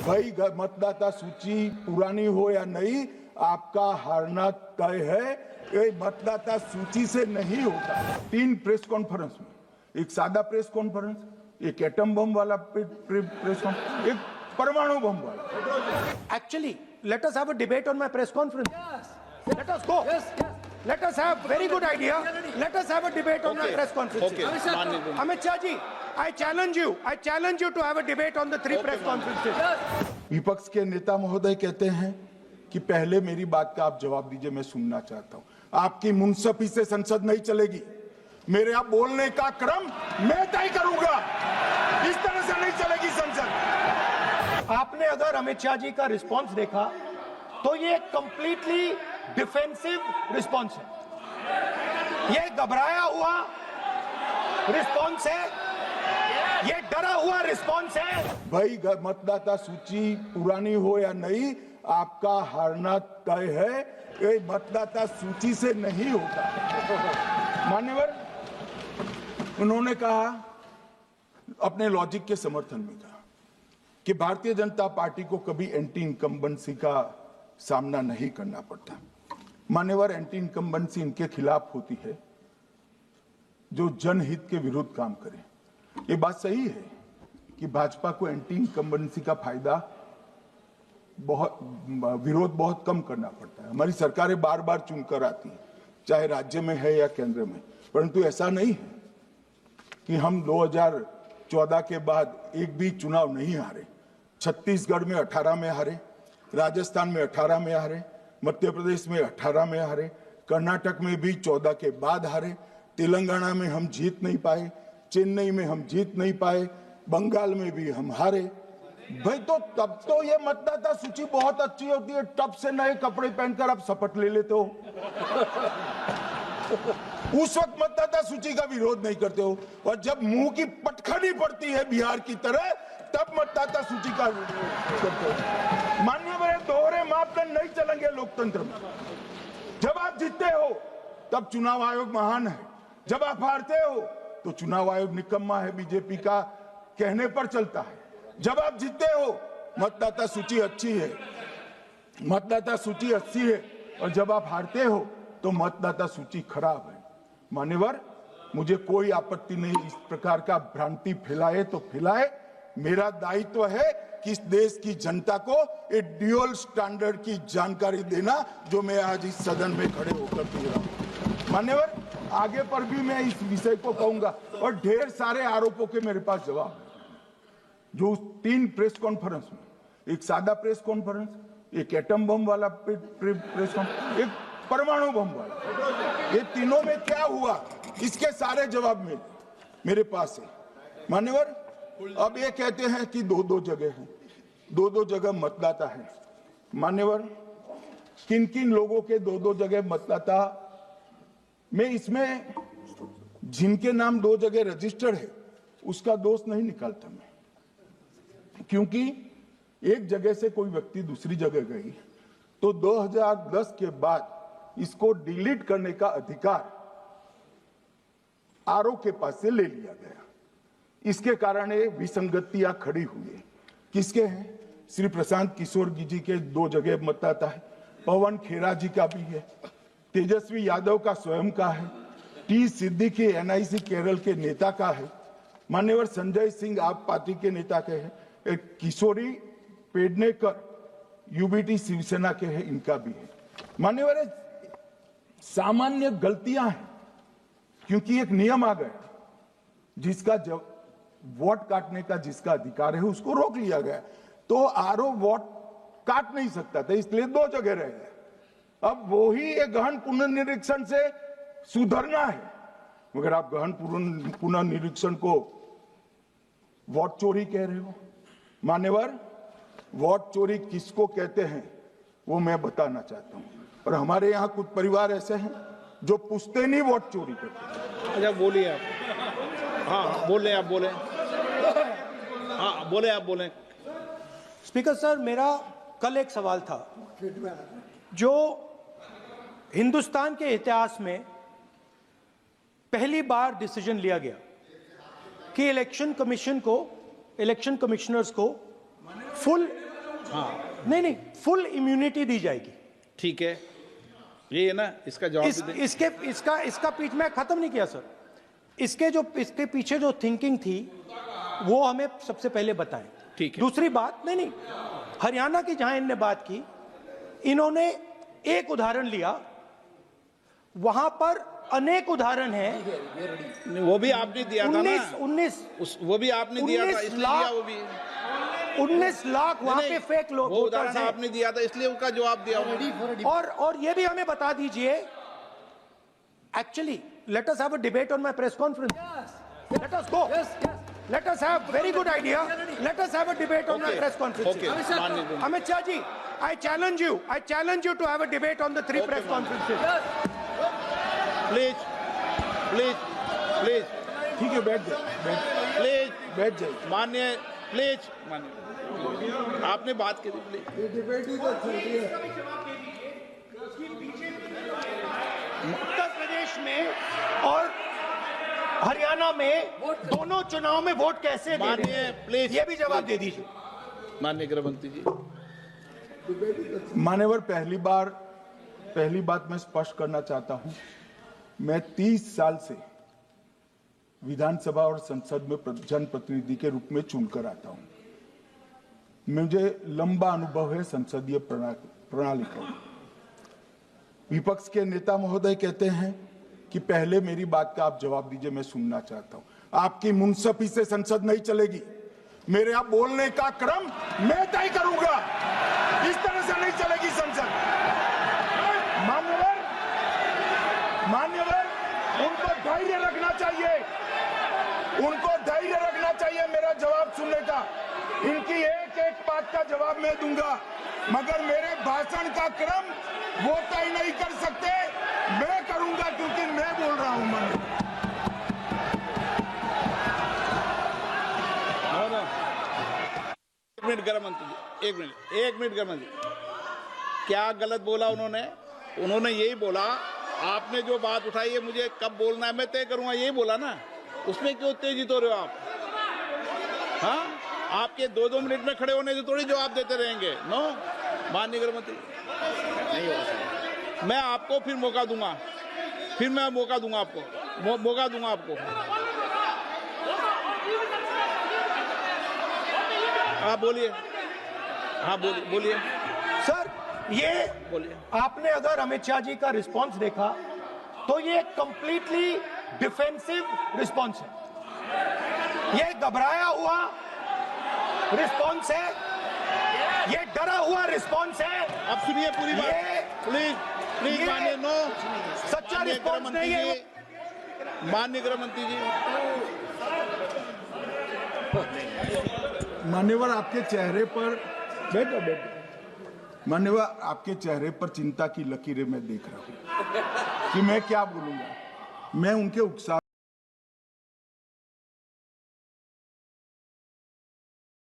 भाई मतदाता सूची पुरानी हो या नहीं, आपका हारना तय है। ये मतदाता सूची से नहीं होता। 3 प्रेस कॉन्फ्रेंस में, एक सादा प्रेस कॉन्फ्रेंस, एक एटम बम वाला प्रेस कॉन्फ्रेंस, एक परमाणु बम वाला। Actually, let us have a debate on my press conference. Yes. Let us go. Yes. Let us have very good idea. Let us have a debate on my press conference. Amit Shah ji, I challenge you. I challenge you to have a debate on the 3 press conferences. विपक्ष के नेता महोदय कहते हैं कि पहले मेरी बात का आप जवाब दीजिए, मैं सुनना चाहता हूं। आपकी मुनसफी से संसद नहीं चलेगी। मेरे यहाँ बोलने का क्रम मैं तय करूंगा। इस तरह से नहीं चलेगी संसद। आपने अगर अमित शाह जी का रिस्पांस देखा तो ये कंप्लीटली डिफेंसिव रिस्पांस है। ये घबराया हुआ रिस्पांस है, ये डरा हुआ रिस्पांस है। भाई मतदाता सूची पुरानी हो या नहीं, आपका हारना तय है। ये मतदाता सूची से नहीं होता। मान्यवर, उन्होंने कहा, अपने लॉजिक के समर्थन में कहा कि भारतीय जनता पार्टी को कभी एंटी इनकम्बेंसी का सामना नहीं करना पड़ता। मान्यवर, एंटी इनकम्बेंसी इनके खिलाफ होती है जो जनहित के विरुद्ध काम करे। ये बात सही है कि भाजपा को एंटी इनकम्बेंसी का फायदा विरोध बहुत कम करना पड़ता है। हमारी सरकारें बार बार चुनकर आती हैं, चाहे राज्य में है या केंद्र में, परंतु ऐसा नहीं है कि हम 2014 के बाद एक भी चुनाव नहीं हारे। छत्तीसगढ़ में 18 में हारे, राजस्थान में 18 में हारे, मध्य प्रदेश में 18 में हारे, कर्नाटक में भी 14 के बाद हारे, तेलंगाना में हम जीत नहीं पाए, चेन्नई में हम जीत नहीं पाए, बंगाल में भी हम हारे। भाई तो तब तो ये मतदाता सूची बहुत अच्छी होती है, तब से नए कपड़े पहनकर आप शपथ ले लेते हो। उस वक्त मतदाता सूची का विरोध नहीं करते हो, और जब मुंह की पटखनी पड़ती है बिहार की तरह, तब मतदाता सूची का विरोध करते हो। मान्यवर, दोहरे मापदंड नहीं चलेंगे लोकतंत्र में। जब आप जीतते हो तब चुनाव आयोग महान है, जब आप हारते हो तो चुनाव आयोग निकम्मा है, बीजेपी का कहने पर चलता है। जब आप जीतते हो मतदाता सूची अच्छी है, मतदाता सूची अच्छी है, और जब आप हारते हो तो मतदाता सूची खराब है। मान्यवर, मुझे कोई आपत्ति नहीं, इस प्रकार का भ्रांति फैलाए तो फैलाए। मेरा दायित्व है कि इस देश की जनता को एक ड्यूअल स्टैंडर्ड की जानकारी देना, जो मैं आज इस सदन में खड़े होकर दे रहा हूं। मान्यवर, आगे पर भी मैं इस विषय को कहूंगा, और ढेर सारे आरोपों के मेरे पास जवाब है। जो 3 प्रेस कॉन्फ्रेंस में, एक सादा प्रेस कॉन्फ्रेंस, एक एटम बम वाला प्रेस कॉन्फ्रेंस, एक परमाणु बम वाला, ये तीनों में क्या हुआ, इसके सारे जवाब मेरे पास है। मान्यवर, अब ये कहते हैं कि 2-2 जगह है, 2-2 जगह मतदाता है। मान्यवर, किन किन लोगों के 2-2 जगह मतदाता, मैं इसमें जिनके नाम 2 जगह रजिस्टर्ड है उसका दोष नहीं निकालता मैं, क्योंकि एक जगह से कोई व्यक्ति दूसरी जगह गई तो 2010 के बाद इसको डिलीट करने का अधिकार आरओ के पास से ले लिया गया। इसके कारण ये विसंगतियां खड़ी हुई है। किसके हैं? श्री प्रशांत किशोर जी के 2 जगह मतदाता है, पवन खेरा जी का भी है, तेजस्वी यादव का स्वयं का है, टी सिद्दीकी एनआईसी केरल के नेता का है, मान्यवर संजय सिंह आप पार्टी के नेता के हैं, एक किशोरी पेडनेकर यूबीटी शिवसेना के हैं, इनका भी है। मान्यवर, सामान्य गलतियां हैं, क्योंकि एक नियम आ गया, जिसका जब वोट काटने का जिसका अधिकार है उसको रोक लिया गया, तो आरओ वोट काट नहीं सकता था, इसलिए 2 जगह रह गए। अब वो ही एक गहन पुनर्निरीक्षण से सुधरना है, मगर आप गहन पुनर्निरीक्षण को वोट चोरी कह रहे हो। मान्यवर, वोट चोरी किसको कहते हैं वो मैं बताना चाहता हूं, और हमारे यहाँ कुछ परिवार ऐसे हैं जो पुश्तैनी वोट चोरी करते हैं। अच्छा, बोलिए आप। हाँ, बोले आप, बोले। हाँ, बोले आप, बोले। स्पीकर सर, मेरा कल एक सवाल था, जो हिंदुस्तान के इतिहास में पहली बार डिसीजन लिया गया कि इलेक्शन कमीशनर्स को फुल हाँ नहीं, फुल इम्यूनिटी दी जाएगी। ठीक है, ये है ना, इसका जवाब भी दें। इसका पीछे मैं खत्म नहीं किया सर। इसके पीछे जो थिंकिंग थी वो हमें सबसे पहले बताएं। ठीक है। दूसरी बात, नहीं, हरियाणा की जहां इनने बात की, इन्होंने एक उदाहरण लिया, वहां पर अनेक उदाहरण हैं। वो भी आपने दिया था ना, 19 वो भी आपने दिया था, इसलिए दिया वो भी। 19 लाख वहां नहीं, के फेक लोग वो उदाहरण आपने दिया था, इसलिए उसका जवाब दिया। और ये भी हमें बता दीजिए, actually let us have a debate on my press conference. Let us go, let us have very good idea, let us have a debate on my press conference. Amit Shah ji, I challenge you to have a debate on the 3 press conferences. Please. ठीक है, बैठ जाइए, बैठ जाइए। माननीय, please माननीय, आपने बात करी, प्लीज। उत्तर प्रदेश में और हरियाणा में दोनों चुनाव में वोट कैसे दे रहे माननीय, हैं, प्लीज, ये भी जवाब दे दीजिए। माननीय गृह मंत्री जी। मान्यवर, पहली बात मैं स्पष्ट करना चाहता हूं, मैं 30 साल से विधानसभा और संसद में जनप्रतिनिधि के रूप में चुनकर आता हूं। मुझे लंबा अनुभव है संसदीय प्रणाली का। विपक्ष के नेता महोदय कहते हैं कि पहले मेरी बात का आप जवाब दीजिए, मैं सुनना चाहता हूं। आपकी मुनसफी से संसद नहीं चलेगी। मेरे यहाँ बोलने का क्रम मैं तय करूंगा, इस तरह से नहीं चलेगी संसद। मान्यवर, उनको धैर्य रखना चाहिए, मेरा जवाब सुनने का। इनकी एक बात का जवाब मैं दूंगा, मगर मेरे भाषण का क्रम वो तय नहीं कर सकते, मैं करूंगा, क्योंकि मैं बोल रहा हूं। एक मिनट गृह मंत्री जी, एक मिनट गृह मंत्री, क्या गलत बोला उन्होंने यही बोला, आपने जो बात उठाई है मुझे कब बोलना है मैं तय करूंगा, यही बोला ना, उसमें क्यों उत्तेजित हो रहे हो आप? हाँ, आपके 2-2 मिनट में खड़े होने से थोड़ी जवाब देते रहेंगे। नो, माननीय गृह मंत्री, नहीं हो सकता। मैं आपको फिर मौका दूंगा, आपको। हाँ बोलिए, बोलिए सर, ये बोलिए। आपने अगर अमित शाह जी का रिस्पांस देखा तो ये कंप्लीटली डिफेंसिव रिस्पांस है। ये घबराया हुआ रिस्पांस है, ये डरा हुआ रिस्पांस है। अब सुनिए पूरी बात, प्लीज माननीय, नो, सच्चा रिस्पांस नहीं है। माननीय गृह मंत्री जी, मान्यवर, आपके चेहरे पर बैठो, मान्यवर, आपके चेहरे पर चिंता की लकीरें मैं देख रहा हूं कि मैं क्या बोलूंगा। मैं उनके उत्साह